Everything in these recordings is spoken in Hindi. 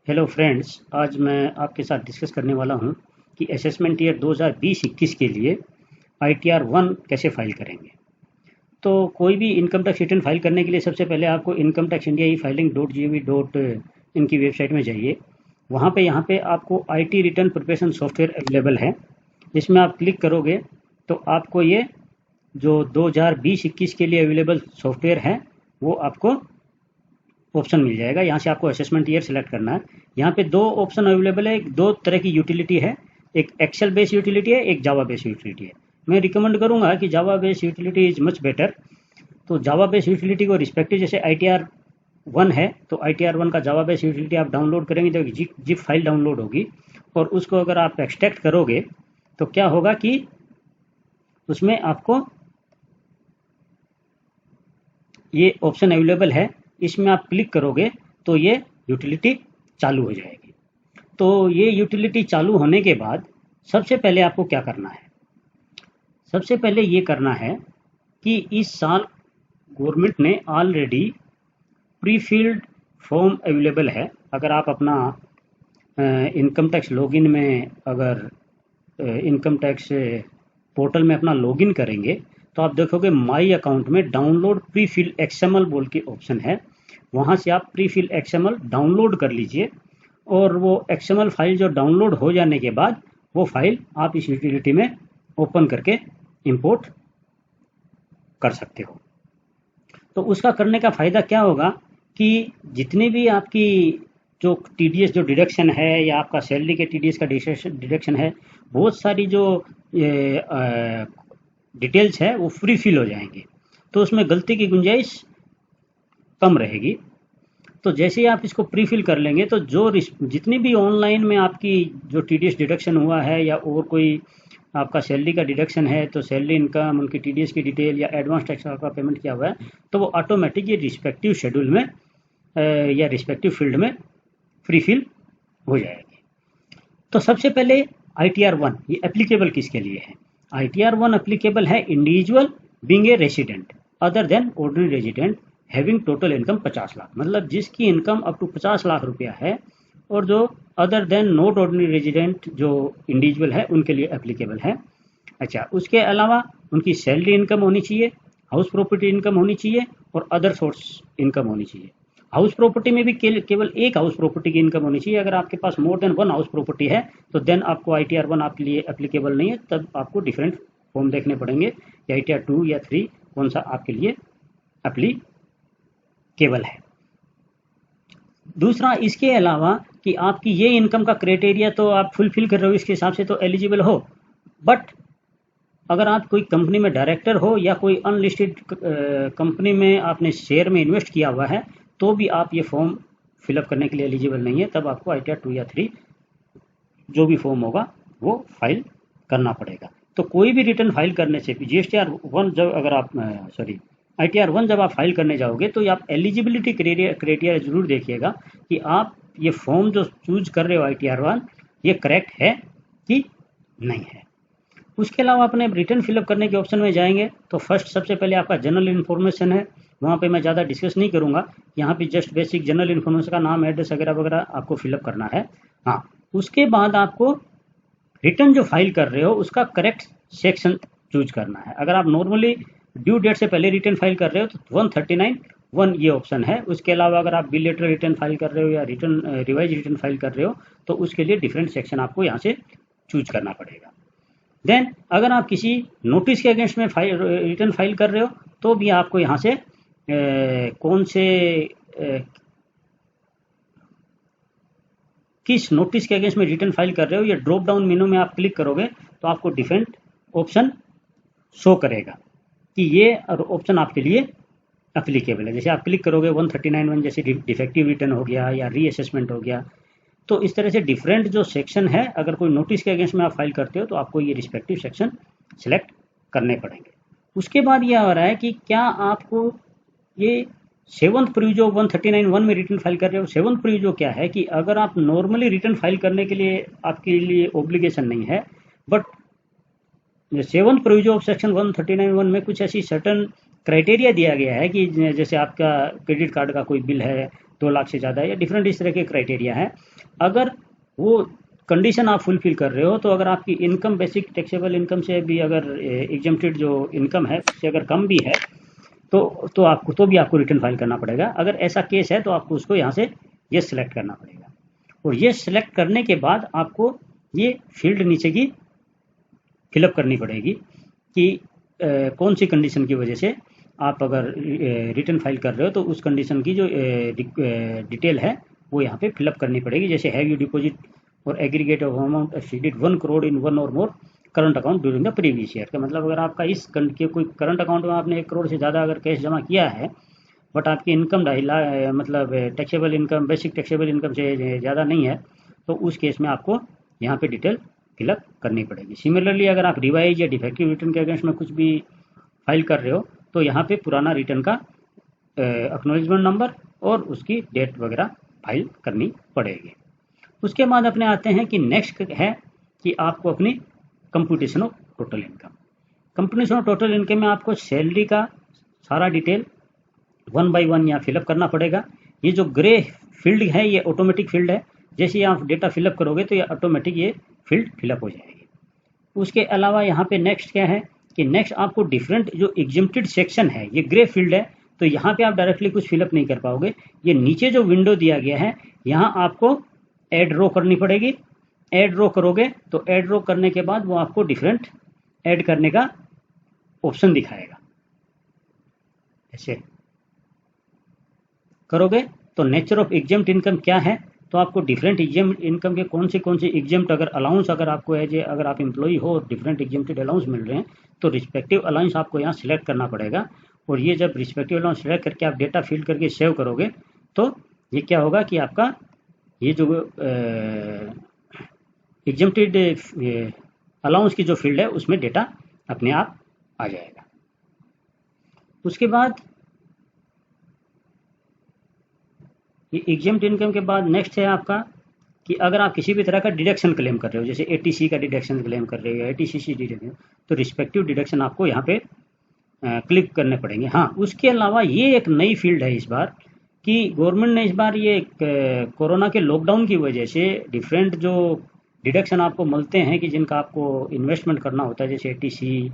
हेलो फ्रेंड्स, आज मैं आपके साथ डिस्कस करने वाला हूं कि असेसमेंट ईयर 2020-21 के लिए आईटीआर 1 कैसे फाइल करेंगे। तो कोई भी इनकम टैक्स रिटर्न फाइल करने के लिए सबसे पहले आपको इनकम टैक्स इंडिया ई फाइलिंग .gov.in की वेबसाइट में जाइए। वहाँ पे आपको IT return preparation software available है। इसमें आप क्लिक करोगे तो आपको ये जो 2020-21 के लिए अवेलेबल सॉफ्टवेयर है वो आपको ऑप्शन मिल जाएगा। यहाँ से आपको असेसमेंट ईयर सेलेक्ट करना है। यहाँ पे दो ऑप्शन अवेलेबल है, दो तरह की यूटिलिटी है, एक एक्सेल बेस्ड यूटिलिटी है, एक जावा बेस्ड यूटिलिटी है। मैं रिकमेंड करूंगा कि Java based utility is much better. तो जावा बेस्ड यूटिलिटी को रिस्पेक्टिव जैसे ITR 1 है तो ITR 1 का जावा बेस्ड यूटिलिटी आप डाउनलोड करेंगे तो जिप फाइल डाउनलोड होगी, और उसको अगर आप एक्सट्रैक्ट करोगे तो क्या होगा कि उसमें आपको ये ऑप्शन अवेलेबल है। इसमें आप क्लिक करोगे तो ये यूटिलिटी चालू हो जाएगी। तो ये यूटिलिटी चालू होने के बाद सबसे पहले आपको क्या करना है? सबसे पहले ये करना है कि इस साल गवर्नमेंट ने already pre filled form available है। अगर आप अपना इनकम टैक्स लॉगिन में अगर इनकम टैक्स पोर्टल में अपना लॉगिन करेंगे तो आप देखोगे माई अकाउंट में डाउनलोड प्री फिल एक्सएमएल बोल के ऑप्शन है। वहाँ से आप प्री फिल एक्सएमएल डाउनलोड कर लीजिए, और वो एक्सएमएल फाइल जो डाउनलोड हो जाने के बाद वो फाइल आप इस यूटिलिटी में ओपन करके इंपोर्ट कर सकते हो। तो उसका करने का फ़ायदा क्या होगा कि जितने भी आपकी जो टीडीएस जो डिडक्शन है या आपका सैलरी के टीडीएस का डिडक्शन है, बहुत सारी जो डिटेल्स है वो फ्री फिल हो जाएंगे, तो उसमें गलती की गुंजाइश कम रहेगी। तो जैसे ही आप इसको प्री फिल कर लेंगे तो जो जितनी भी ऑनलाइन में आपकी जो टीडीएस डिडक्शन हुआ है या और कोई आपका सैलरी का डिडक्शन है तो सैलरी इनकम उनकी टीडीएस की डिटेल या एडवांस टैक्स का पेमेंट किया हुआ है तो वो ऑटोमेटिक ये रिस्पेक्टिव शेड्यूल में या रिस्पेक्टिव फील्ड में फ्री फिल हो जाएगी। तो सबसे पहले ITR 1 ये एप्लीकेबल किसके लिए है? ITR 1 एप्लीकेबल है individual being a resident other than ordinary resident having total income 50 lakh, मतलब जिसकी इनकम अप टू 50 लाख रुपया है, और जो other than not ordinary resident जो इंडिविजुअल है उनके लिए एप्लीकेबल है। अच्छा, उसके अलावा उनकी सैलरी इनकम होनी चाहिए, हाउस प्रॉपर्टी इनकम होनी चाहिए, और अदर सोर्स इनकम होनी चाहिए। हाउस प्रॉपर्टी में भी केवल एक हाउस प्रॉपर्टी की इनकम होनी चाहिए। अगर आपके पास more than one house property है तो देन आपको ITR 1 आपके लिए एप्लीकेबल नहीं है, तब आपको डिफरेंट फॉर्म देखने पड़ेंगे या ITR 2 या 3 कौन सा आपके लिए एप्लीकेबल है। दूसरा, इसके अलावा कि आपकी ये इनकम का क्राइटेरिया तो आप फुलफिल कर रहे हो, इसके हिसाब से तो एलिजिबल हो, बट अगर आप कोई कंपनी में डायरेक्टर हो या कोई अनलिस्टेड कंपनी में आपने शेयर में इन्वेस्ट किया हुआ है तो भी आप ये फॉर्म फिलअप करने के लिए एलिजिबल नहीं है। तब आपको ITR 2 या 3 जो भी फॉर्म होगा वो फाइल करना पड़ेगा। तो कोई भी रिटर्न फाइल करने से GSTR 1 जब अगर आप ITR 1 जब आप फाइल करने जाओगे तो आप एलिजिबिलिटी क्राइटेरिया जरूर देखिएगा कि आप ये फॉर्म जो चूज कर रहे हो ITR 1 ये करेक्ट है कि नहीं है। उसके अलावा अपने रिटर्न फिलअप करने के ऑप्शन में जाएंगे तो फर्स्ट सबसे पहले आपका जनरल इन्फॉर्मेशन है। वहाँ पे मैं ज़्यादा डिस्कस नहीं करूँगा, यहाँ पे जस्ट बेसिक जनरल इन्फॉर्मेशन का नाम एड्रेस वगैरह वगैरह आपको फिलअप करना है। हाँ, उसके बाद आपको रिटर्न जो फाइल कर रहे हो उसका करेक्ट सेक्शन चूज करना है। अगर आप नॉर्मली ड्यू डेट से पहले रिटर्न फाइल कर रहे हो तो 139(1) ये ऑप्शन है। उसके अलावा अगर आप बिलेटरल रिटर्न फाइल कर रहे हो या रिवाइज रिटर्न फाइल कर रहे हो तो उसके लिए डिफरेंट सेक्शन आपको यहाँ से चूज करना पड़ेगा। देन अगर आप किसी नोटिस के अगेंस्ट में रिटर्न फाइल कर रहे हो तो भी आपको यहाँ से कौन से किस नोटिस के अगेंस्ट में रिटर्न फाइल कर रहे हो, ये ड्रॉप डाउन मेनू में आप क्लिक करोगे तो आपको डिफरेंट ऑप्शन शो करेगा कि ये ऑप्शन आपके लिए एप्लीकेबल है। जैसे आप क्लिक करोगे 139(1) जैसे डिफेक्टिव रिटर्न हो गया या रीअसेसमेंट हो गया, तो इस तरह से डिफरेंट जो सेक्शन है अगर कोई नोटिस के अगेंस्ट में आप फाइल करते हो तो आपको ये रिस्पेक्टिव सेक्शन सिलेक्ट करने पड़ेंगे। उसके बाद यह आ रहा है कि क्या आपको ये 7th प्रीव्यू 139(1) में रिटर्न फाइल कर रहे हो। 7th प्रीव्यू क्या है कि अगर आप नॉर्मली रिटर्न फाइल करने के लिए आपके लिए ऑब्लिगेशन नहीं है, but 7th preview of section 139(1) में कुछ ऐसी सर्टन क्राइटेरिया दिया गया है कि जैसे आपका क्रेडिट कार्ड का कोई बिल है 2 लाख से ज़्यादा है, या डिफरेंट इस तरह के क्राइटेरिया है। अगर वो कंडीशन आप फुलफिल कर रहे हो, तो अगर आपकी इनकम बेसिक टैक्सेबल इनकम से भी अगर एग्जम्प्टेड जो इनकम है उससे अगर कम भी है, तो आपको तो भी आपको रिटर्न फाइल करना पड़ेगा। अगर ऐसा केस है तो आपको उसको यहाँ से ये सिलेक्ट करना पड़ेगा, और ये सिलेक्ट करने के बाद आपको ये फील्ड नीचे की फिलअप करनी पड़ेगी कि कौन सी कंडीशन की वजह से आप अगर रिटर्न फाइल कर रहे हो, तो उस कंडीशन की जो डिटेल है वो यहाँ पे फिलअप करनी पड़ेगी। जैसे have you deposit or aggregate of amount exceeded 1 crore in 1 or more current account during the previous year का मतलब, अगर आपका इस के कोई करंट अकाउंट में आपने 1 करोड़ से ज़्यादा अगर कैश जमा किया है, बट आपकी इनकम 2.5 लाख मतलब taxable income basic taxable income से ज़्यादा नहीं है, तो उस केस में आपको यहाँ पे डिटेल फिलअप करनी पड़ेगी। सिमिलरली अगर आप रिवाइज या डिफेक्टिव रिटर्न के अगेंस्ट में कुछ भी फाइल कर रहे हो, तो यहाँ पे पुराना रिटर्न का एक्नॉलेजमेंट नंबर और उसकी डेट वगैरह फाइल करनी पड़ेगी। उसके बाद अपने आते हैं कि नेक्स्ट है कि आपको अपनी computation of total income. Computation of total income में आपको सैलरी का सारा डिटेल 1 बाय 1 यहाँ फिलअप करना पड़ेगा। ये जो ग्रे फील्ड है ये ऑटोमेटिक फील्ड है, जैसे आप डेटा फिलअप करोगे तो ये ऑटोमेटिक ये फील्ड फिलअप हो जाएगी। उसके अलावा यहाँ पे नेक्स्ट क्या है कि नेक्स्ट आपको डिफरेंट जो एग्जम्प्टेड सेक्शन है, ये ग्रे फील्ड है, तो यहाँ पे आप डायरेक्टली कुछ फिलअप नहीं कर पाओगे। ये नीचे जो विंडो दिया गया है यहाँ आपको ऐड रो करनी पड़ेगी। ऐड रो करोगे तो ऐड रो करने के बाद वो आपको डिफरेंट ऐड करने का ऑप्शन दिखाएगा। ऐसे करोगे तो नेचर ऑफ एग्जम्प्ट इनकम क्या है, तो आपको डिफरेंट एग्जम्प्ट इनकम के कौन से एग्जम्प्ट अगर अलाउंस अगर आपको है, जो अगर आप एम्प्लॉई हो और डिफरेंट एग्जम्प्टेड अलाउंस मिल रहे हैं, तो रिस्पेक्टिव अलाउंस आपको यहाँ सिलेक्ट करना पड़ेगा। और ये जब रिस्पेक्टिव अलाउंस सिलेक्ट करके आप डेटा फिल करके सेव करोगे, तो ये क्या होगा कि आपका ये जो एग्जम्प्टेड अलाउंस की जो फील्ड है उसमें डेटा अपने आप आ जाएगा। उसके बाद ये एग्जम्प्ट इनकम के बाद नेक्स्ट है आपका कि अगर आप किसी भी तरह का डिडक्शन क्लेम कर रहे हो, जैसे एटीसी का डिडक्शन क्लेम कर रहे हो या एटीसीसी डिडक्शन, तो रिस्पेक्टिव डिडक्शन आपको यहाँ पे क्लिक करने पड़ेंगे। हाँ, उसके अलावा ये एक नई फील्ड है इस बार कि गवर्नमेंट ने इस बार ये कोरोना के लॉकडाउन की वजह से डिफरेंट जो डिडक्शन आपको मिलते हैं कि जिनका आपको इन्वेस्टमेंट करना होता है, जैसे एटीसी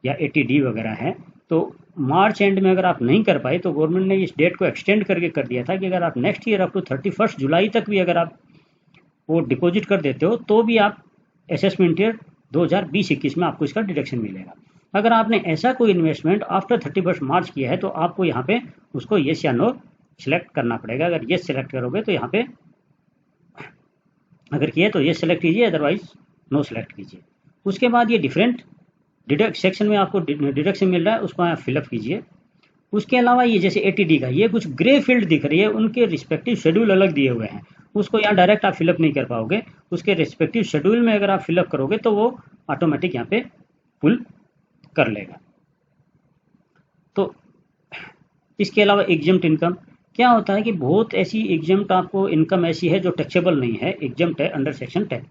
या एटीडी वगैरह है, तो मार्च एंड में अगर आप नहीं कर पाए तो गवर्नमेंट ने इस डेट को एक्सटेंड करके कर दिया था कि अगर आप नेक्स्ट ईयर अप टू 31 जुलाई तक भी अगर आप वो डिपॉजिट कर देते हो तो भी आप असेसमेंट ईयर 2020-21 में आपको इसका डिडक्शन मिलेगा। अगर आपने ऐसा कोई इन्वेस्टमेंट आफ्टर 31 मार्च किया है तो आपको यहाँ पे उसको येस या नो सिलेक्ट करना पड़ेगा। अगर येस सिलेक्ट करोगे तो यहाँ पे अगर किया तो येस सिलेक्ट कीजिए, अदरवाइज नो सिलेक्ट कीजिए। उसके बाद ये डिफरेंट डिडक्ट सेक्शन में आपको डिडक्शन मिल रहा है, उसको आप फिलअप कीजिए। उसके अलावा ये जैसे एटीडी का ये कुछ ग्रे फील्ड दिख रही है, उनके रिस्पेक्टिव शेड्यूल अलग दिए हुए हैं, उसको यहाँ डायरेक्ट आप फिलअप नहीं कर पाओगे। उसके रिस्पेक्टिव शेड्यूल में अगर आप फिलअप करोगे तो वो ऑटोमेटिक यहाँ पे पुल कर लेगा। तो इसके अलावा एग्जम्प्ट इनकम क्या होता है कि बहुत ऐसी एग्जम्प्ट आपको इनकम ऐसी है जो टैक्सेबल नहीं है, एग्जम्प्ट है अंडर सेक्शन 10।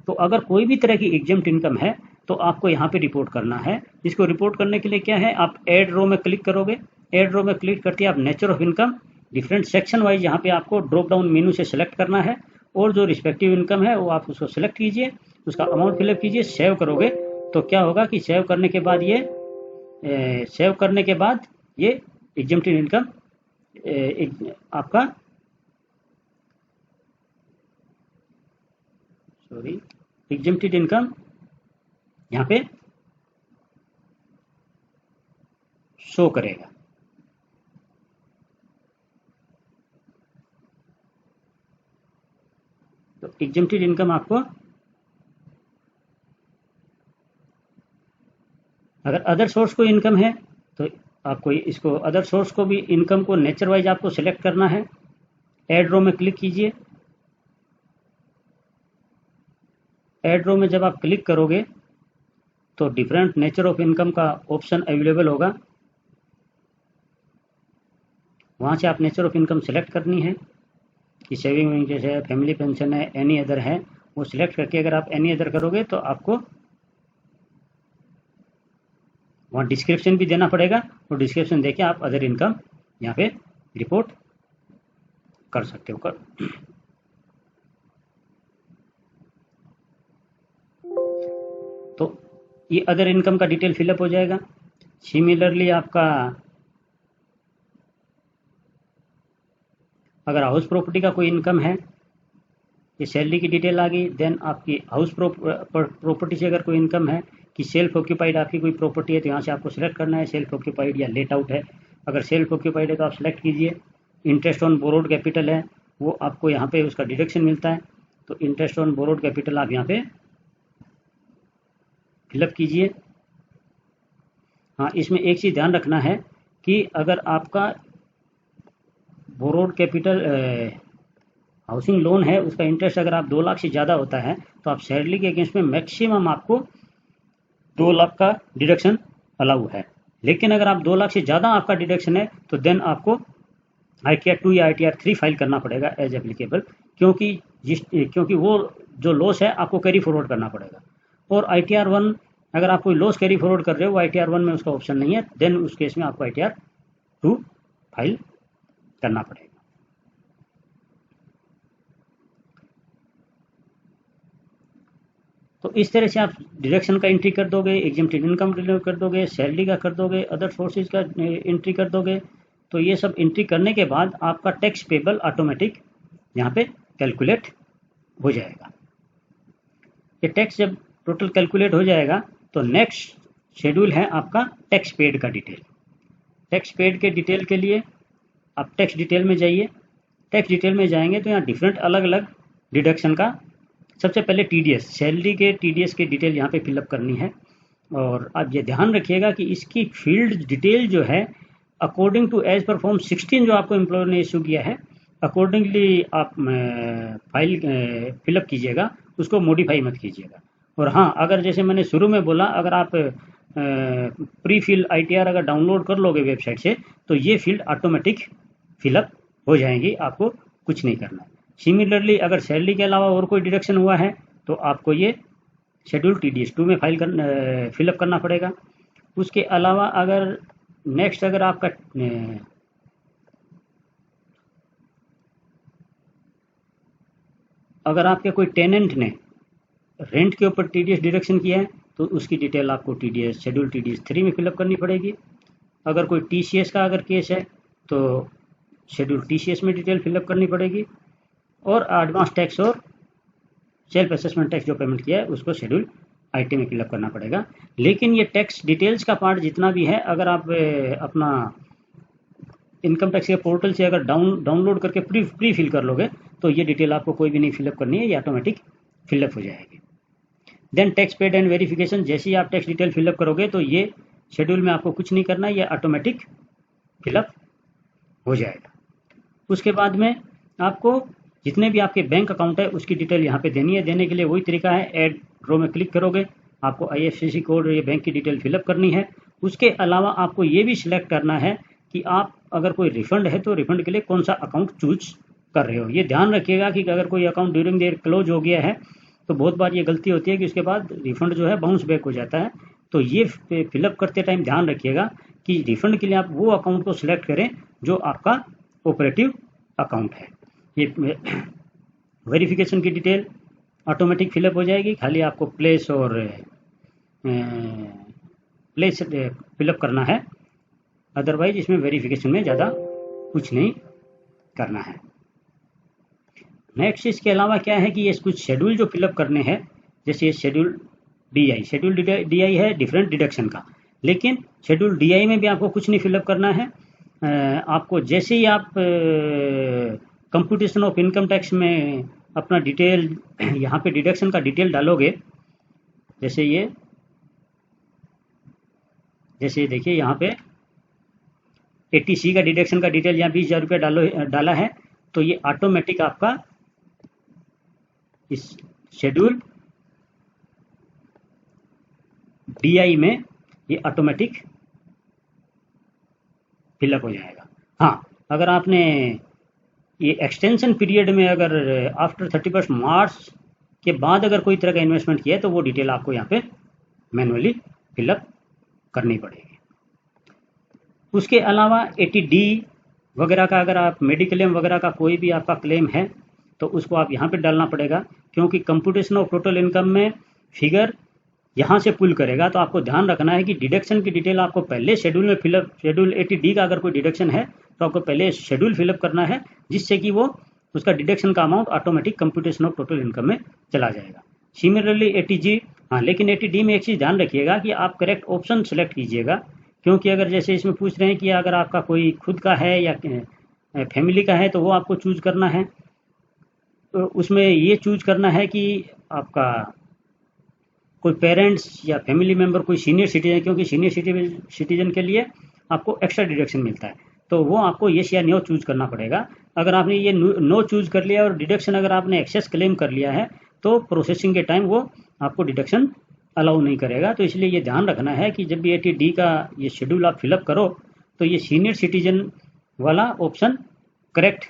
तो अगर कोई भी तरह की एग्जम्प्ट इनकम है तो आपको यहाँ पे रिपोर्ट करना है। इसको रिपोर्ट करने के लिए क्या है, आप ऐड रो में क्लिक करोगे। ऐड रो में क्लिक करके आप nature of income different section wise यहाँ पे आपको ड्रॉप डाउन मेनू से सिलेक्ट करना है, और जो रिस्पेक्टिव इनकम है वो आप उसको सिलेक्ट कीजिए, उसका अमाउंट फिलअप कीजिए। सेव करोगे तो क्या होगा कि सेव करने के बाद ये एग्जम्प्टेड इनकम आपका एग्जम्प्टेड इनकम यहाँ पे शो करेगा। तो एग्जम्प्टेड इनकम आपको अगर अदर सोर्स को इनकम है तो आपको इसको अदर सोर्स को भी इनकम को नेचर वाइज आपको सिलेक्ट करना है। ऐड रो में क्लिक कीजिए। ऐड रो में जब आप क्लिक करोगे तो डिफरेंट नेचर ऑफ इनकम का ऑप्शन अवेलेबल होगा, वहाँ से आप नेचर ऑफ इनकम सेलेक्ट करनी है कि सेविंग वेजेस है, फैमिली पेंशन है, एनी अदर है, वो सिलेक्ट करके अगर आप एनी अदर करोगे तो आपको वहाँ डिस्क्रिप्शन भी देना पड़ेगा, और डिस्क्रिप्शन देके आप अदर इनकम यहाँ पे रिपोर्ट कर सकते हो। तो ये अदर इनकम का डिटेल फिलअप हो जाएगा। सिमिलरली आपका अगर हाउस प्रॉपर्टी का कोई इनकम है, ये सैलरी की डिटेल आ गई। देन आपकी हाउस प्रॉपर्टी से अगर कोई इनकम है कि सेल्फ ऑक्यूपाइड आपकी कोई प्रॉपर्टी है, तो यहाँ से आपको सेलेक्ट करना है सेल्फ ऑक्यूपाइड या लेट आउट है। अगर सेल्फ ऑक्यूपाइड है तो आप सेलेक्ट कीजिए। इंटरेस्ट ऑन बोरोड कैपिटल है, वो आपको यहाँ पे उसका डिडक्शन मिलता है, तो इंटरेस्ट ऑन बोरोड कैपिटल आप यहाँ पे फिलअप कीजिए। हाँ, इसमें एक चीज़ ध्यान रखना है कि अगर आपका बोरोड कैपिटल हाउसिंग लोन है, उसका इंटरेस्ट अगर आप 2 लाख से ज़्यादा होता है, तो आप सैलरी के अगेंस्ट में मैक्सिमम आपको 2 लाख का डिडक्शन अलाउ है। लेकिन अगर आप 2 लाख से ज़्यादा आपका डिडक्शन है, तो देन आपको ITR 2 या ITR 3 फाइल करना पड़ेगा एज एप्लीकेबल, क्योंकि वो जो लॉस है आपको कैरी फॉरवर्ड करना पड़ेगा। और ITR 1 अगर आप कोई लॉस कैरी फॉरवर्ड कर रहे हो, ITR 1 में उसका ऑप्शन नहीं है, देन उस केस में आपको ITR 2 फाइल करना पड़ेगा। तो इस तरह से आप डिडक्शन का एंट्री कर दोगे, एग्जेम्प्टेड इनकम कर दोगे, सैलरी का कर दोगे, अदर सोर्सेज का एंट्री कर दोगे। तो ये सब एंट्री करने के बाद आपका टैक्स पेबल ऑटोमेटिक यहाँ पे कैलकुलेट हो जाएगा। ये टैक्स जब टोटल कैलकुलेट हो जाएगा, तो नेक्स्ट शेड्यूल है आपका टैक्स पेड का डिटेल। टैक्स पेड के डिटेल के लिए आप टैक्स डिटेल में जाइए। टैक्स डिटेल में जाएंगे तो यहाँ डिफरेंट अलग अलग डिडक्शन का, सबसे पहले TDS, सैलरी के TDS के डिटेल यहाँ पे फिलअप करनी है। और आप ये ध्यान रखिएगा कि इसकी फील्ड डिटेल जो है according to as per form 16 जो आपको एम्प्लॉयर ने इशू किया है, अकॉर्डिंगली आप फाइल फिलअप कीजिएगा, उसको मॉडिफाई मत कीजिएगा। और हाँ, अगर जैसे मैंने शुरू में बोला, अगर आप प्री फिल ITR अगर डाउनलोड कर लोगे वेबसाइट से, तो ये फील्ड ऑटोमेटिक फिलअप हो जाएंगी, आपको कुछ नहीं करना है। सिमिलरली अगर सैलरी के अलावा और कोई डिडक्शन हुआ है, तो आपको ये शेड्यूल TDS 2 में फिलअप करना पड़ेगा। उसके अलावा अगर नेक्स्ट अगर आपका अगर आपके कोई टेनेंट ने रेंट के ऊपर TDS डिडक्शन किया है, तो उसकी डिटेल आपको शेड्यूल TDS 3 में फिलअप करनी पड़ेगी। अगर कोई TCS का अगर केस है, तो शेड्यूल TCS में डिटेल फिलअप करनी पड़ेगी। और एडवांस टैक्स और सेल्फ असेसमेंट टैक्स जो पेमेंट किया है, उसको शेड्यूल IT में फिलअप करना पड़ेगा। लेकिन ये टैक्स डिटेल्स का पार्ट जितना भी है, अगर आप अपना इनकम टैक्स के पोर्टल से अगर डाउनलोड करके प्री फिल कर लोगे, तो ये डिटेल आपको कोई भी नहीं फिलअप करनी है, ये ऑटोमेटिक फिलअप हो जाएगी। Then tax paid and verification, जैसे ही आप टैक्स डिटेल फिलअप करोगे, तो ये शेड्यूल में आपको कुछ नहीं करना है, ये ऑटोमेटिक फिलअप हो जाएगा। उसके बाद में आपको जितने भी आपके बैंक अकाउंट है, उसकी डिटेल यहाँ पे देनी है। देने के लिए वही तरीका है, ऐड ड्रॉ में क्लिक करोगे, आपको IFSC कोड और ये बैंक की डिटेल फिलअप करनी है। उसके अलावा आपको ये भी सिलेक्ट करना है कि आप अगर कोई रिफंड है, तो रिफंड के लिए कौन सा अकाउंट चूज कर रहे हो। ये ध्यान रखिएगा कि अगर कोई अकाउंट ड्यूरिंग देयर क्लोज हो गया है, तो बहुत बार ये गलती होती है कि उसके बाद रिफंड जो है बाउंस बैक हो जाता है। तो ये फिलअप करते टाइम ध्यान रखिएगा कि रिफंड के लिए आप वो अकाउंट को सिलेक्ट करें जो आपका ऑपरेटिव अकाउंट है। ये वेरिफिकेशन की डिटेल ऑटोमेटिक फिलअप हो जाएगी, खाली आपको प्लेस और प्लेस फिलअप करना है। अदरवाइज इसमें वेरिफिकेशन में ज़्यादा कुछ नहीं करना है। नेक्स्ट इसके अलावा क्या है कि ये कुछ शेड्यूल जो फिलअप करने हैं, जैसे ये शेड्यूल DI है डिफरेंट डिडक्शन का, लेकिन शेड्यूल DI में भी आपको कुछ नहीं फिलअप करना है। आपको जैसे ही आप कंप्यूटेशन ऑफ इनकम टैक्स में अपना डिटेल यहाँ पे डिडक्शन का डिटेल डालोगे, जैसे देखिए यहाँ पे 80C का डिडक्शन का डिटेल यहाँ 20,000 रुपये डाला है, तो ये ऑटोमेटिक आपका इस शेड्यूल DI में ये ऑटोमेटिक फिलअप हो जाएगा। हाँ, अगर आपने ये एक्सटेंशन पीरियड में अगर आफ्टर 31 मार्च के बाद अगर कोई तरह का इन्वेस्टमेंट किया है, तो वो डिटेल आपको यहाँ पे मैनुअली फिलअप करनी पड़ेगी। उसके अलावा 80D वगैरह का, अगर आप मेडिक्लेम वगैरह का कोई भी आपका क्लेम है तो उसको आप यहाँ पे डालना पड़ेगा, क्योंकि कंप्यूटेशन ऑफ टोटल इनकम में फिगर यहाँ से पुल करेगा। तो आपको ध्यान रखना है कि डिडक्शन की डिटेल आपको पहले शेड्यूल में फिलअप, शेड्यूल 80D का अगर कोई डिडक्शन है तो आपको पहले शेड्यूल फिलअप करना है, जिससे कि वो उसका डिडक्शन का amount automatic computation of total income में चला जाएगा। सिमिलरली 80G, हाँ लेकिन 80D में एक चीज़ ध्यान रखिएगा कि आप करेक्ट ऑप्शन सेलेक्ट कीजिएगा, क्योंकि अगर जैसे इसमें पूछ रहे हैं कि अगर आपका कोई खुद का है या फैमिली का है तो वो आपको चूज करना है। तो उसमें ये चूज करना है कि आपका कोई पेरेंट्स या फैमिली मेम्बर कोई सीनियर सिटीजन, क्योंकि सीनियर सिटीजन के लिए आपको एक्स्ट्रा डिडक्शन मिलता है, तो वो आपको येस या नो चूज करना पड़ेगा। अगर आपने ये नो चूज कर लिया और डिडक्शन अगर आपने एक्सेस क्लेम कर लिया है तो प्रोसेसिंग के टाइम वो आपको डिडक्शन अलाउ नहीं करेगा। तो इसलिए ये ध्यान रखना है कि जब भी 80D का ये शेड्यूल आप फिलअप करो तो ये सीनियर सिटीजन वाला ऑप्शन करेक्ट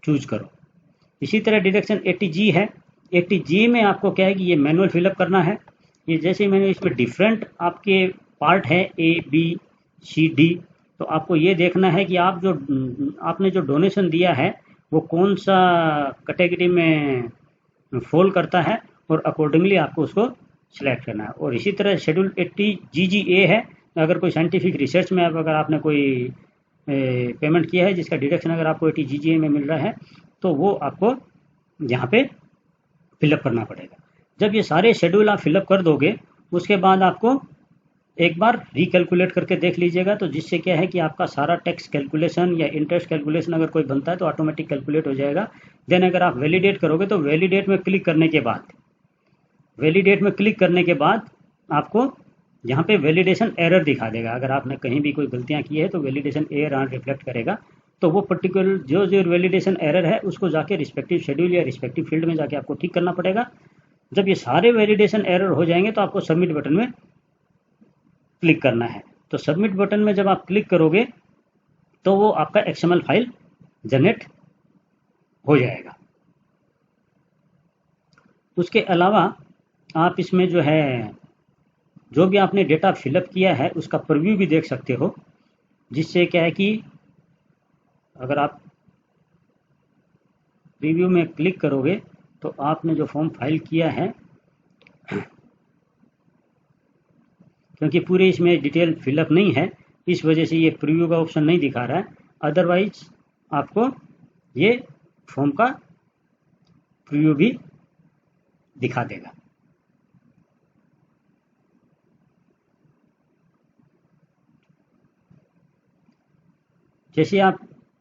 चूज करो। इसी तरह डिडक्शन 80G है। 80G में आपको क्या है कि ये मैनुअल फिलअप करना है। ये जैसे मैंने इसमें डिफरेंट आपके पार्ट है ABCD, तो आपको ये देखना है कि आप जो आपने जो डोनेशन दिया है वो कौन सा कैटेगरी में फॉल करता है और अकॉर्डिंगली आपको उसको सिलेक्ट करना है। और इसी तरह शेड्यूल 80GGA है, अगर कोई साइंटिफिक रिसर्च में अगर आपने कोई पेमेंट किया है जिसका डिडक्शन अगर आपको 80GGA में मिल रहा है तो वो आपको यहाँ पे फिलअप करना पड़ेगा। जब ये सारे शेड्यूल आप फिलअप कर दोगे उसके बाद आपको एक बार रिकैलकुलेट करके देख लीजिएगा, तो जिससे क्या है कि आपका सारा टैक्स कैलकुलेशन या इंटरेस्ट कैलकुलेशन अगर कोई बनता है तो ऑटोमेटिक कैलकुलेट हो जाएगा। देन अगर आप वैलिडेट करोगे तो वैलिडेट में क्लिक करने के बाद आपको यहाँ पे वैलिडेशन एरर दिखा देगा। अगर आपने कहीं भी कोई गलतियाँ की है तो वैलिडेशन एरर रिफ्लेक्ट करेगा, तो वो पर्टिकुलर जो वैलिडेशन एरर है उसको जाके रिस्पेक्टिव शेड्यूल या रिस्पेक्टिव फील्ड में जाके आपको ठीक करना पड़ेगा। जब ये सारे वैलिडेशन एरर हो जाएंगे तो आपको सबमिट बटन में क्लिक करना है। तो सबमिट बटन में जब आप क्लिक करोगे तो वो आपका XML फाइल जनरेट हो जाएगा। उसके अलावा आप इसमें जो है जो भी आपने डेटा फिलअप किया है उसका प्रीव्यू भी देख सकते हो, जिससे क्या है कि अगर आप प्रीव्यू में क्लिक करोगे तो आपने जो फॉर्म फाइल किया है, क्योंकि पूरे इसमें डिटेल फिलअप नहीं है इस वजह से ये प्रीव्यू का ऑप्शन नहीं दिखा रहा है, अदरवाइज आपको ये फॉर्म का प्रीव्यू भी दिखा देगा।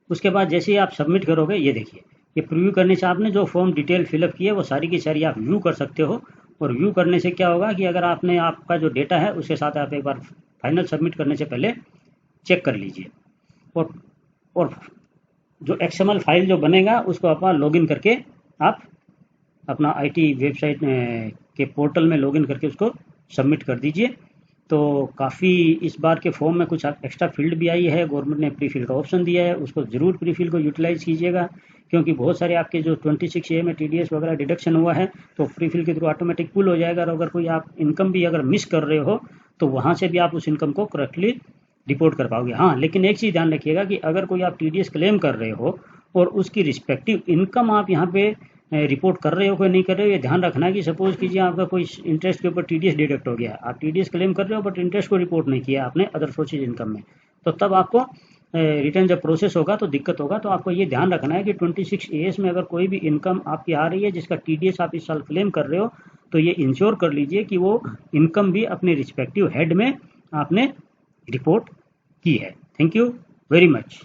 उसके बाद जैसे ही आप सबमिट करोगे, ये देखिए ये प्रीव्यू करने से आपने जो फॉर्म डिटेल फिलअप की है वो सारी की सारी आप व्यू कर सकते हो। और व्यू करने से क्या होगा कि अगर आपने आपका जो डेटा है उसके साथ आप एक बार फाइनल सबमिट करने से पहले चेक कर लीजिए। और जो XML फाइल जो बनेगा उसको आप लॉगिन करके आप अपना IT वेबसाइट के पोर्टल में लॉगिन करके उसको सबमिट कर दीजिए। तो काफ़ी इस बार के फॉर्म में कुछ एक्स्ट्रा फील्ड भी आई है, गवर्नमेंट ने प्री फिल का ऑप्शन दिया है, उसको ज़रूर प्री फिल को यूटिलाइज़ कीजिएगा, क्योंकि बहुत सारे आपके जो 26A में TDS वगैरह डिडक्शन हुआ है तो प्री फिल के थ्रू ऑटोमेटिक पुल हो जाएगा। और अगर कोई आप इनकम भी अगर मिस कर रहे हो तो वहाँ से भी आप उस इनकम को करेक्टली रिपोर्ट कर पाओगे। हाँ, लेकिन एक चीज़ ध्यान रखिएगा कि अगर कोई आप TDS क्लेम कर रहे हो और उसकी रिस्पेक्टिव इनकम आप यहाँ पे रिपोर्ट कर रहे हो कोई नहीं कर रहे हो, ये ध्यान रखना है कि सपोज कीजिए आपका कोई इंटरेस्ट के ऊपर TDS डिडक्ट हो गया, आप TDS क्लेम कर रहे हो बट इंटरेस्ट को रिपोर्ट नहीं किया आपने अदर सोर्सेज इनकम में, तो तब आपको रिटर्न जब प्रोसेस होगा तो दिक्कत होगा। तो आपको ये ध्यान रखना है कि 26AS में अगर कोई भी इनकम आपकी आ रही है जिसका TDS आप इस साल क्लेम कर रहे हो तो ये इंश्योर कर लीजिए कि वो इनकम भी अपने रिस्पेक्टिव हेड में आपने रिपोर्ट की है। Thank you very much.